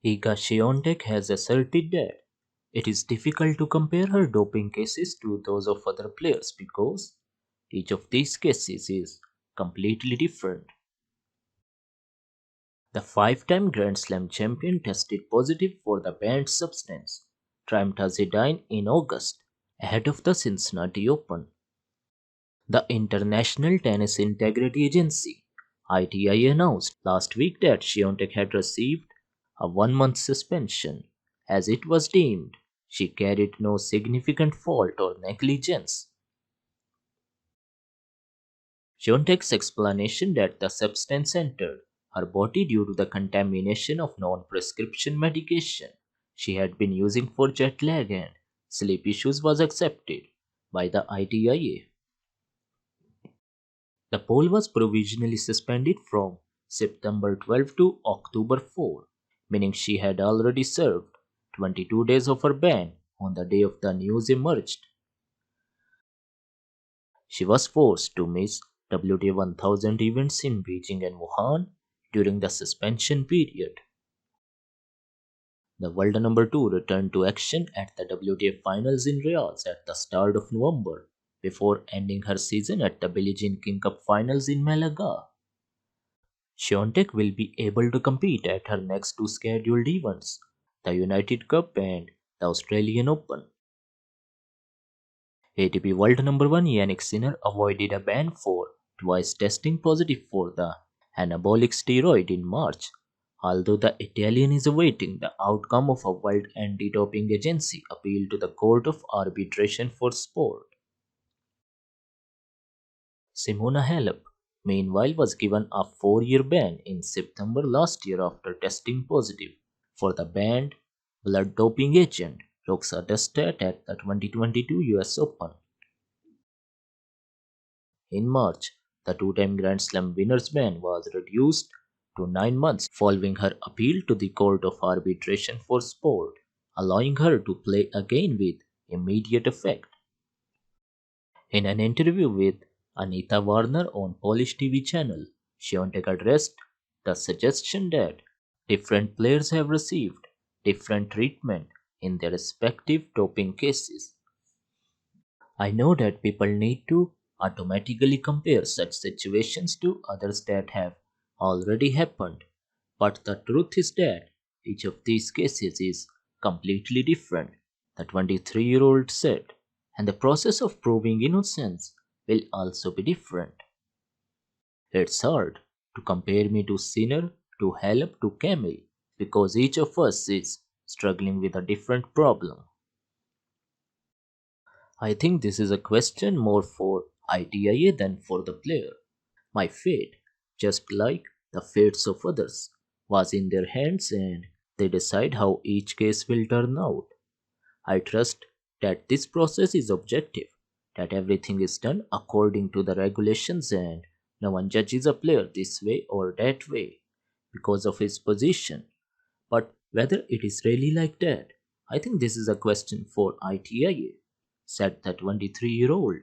Iga Swiatek has asserted that it is difficult to compare her doping cases to those of other players because each of these cases is completely different. The five-time Grand Slam champion tested positive for the banned substance, trimetazidine, in August, ahead of the Cincinnati Open. The International Tennis Integrity Agency (ITI) announced last week that Swiatek had received a one-month suspension, as it was deemed she carried no significant fault or negligence. Swiatek's explanation that the substance entered her body due to the contamination of non-prescription medication she had been using for jet lag and sleep issues was accepted by the ITIA. The poll was provisionally suspended from September 12 to October 4, meaning she had already served 22 days of her ban on the day of the news emerged. She was forced to miss WTA 1000 events in Beijing and Wuhan during the suspension period. The world number 2 returned to action at the WTA finals in Riyadh at the start of November before ending her season at the Billie Jean King Cup finals in Malaga. Swiatek will be able to compete at her next two scheduled events, the United Cup and the Australian Open. ATP World Number 1 Jannik Sinner avoided a ban for twice testing positive for the anabolic steroid in March, although the Italian is awaiting the outcome of a World Anti-Doping Agency appeal to the Court of Arbitration for Sport. Simona Halep, meanwhile, was given a 4-year ban in September last year after testing positive for the banned blood doping agent roxadustat at the 2022 US Open. In March, the two-time Grand Slam winner's ban was reduced to 9 months following her appeal to the Court of Arbitration for Sport, allowing her to play again with immediate effect. In an interview with Anita Warner on Polish TV channel, Swiatek addressed the suggestion that different players have received different treatment in their respective doping cases. I know that people need to automatically compare such situations to others that have already happened, but the truth is that each of these cases is completely different, the 23-year-old said, and the process of proving innocence will also be different. It's hard to compare me to Sinner, to Halep, to Camille, because each of us is struggling with a different problem. I think this is a question more for ITIA than for the player. My fate, just like the fates of others, was in their hands and they decide how each case will turn out. I trust that this process is objective, that everything is done according to the regulations and no one judges a player this way or that way because of his position. But whether it is really like that, I think this is a question for ITIA, said the 23-year-old.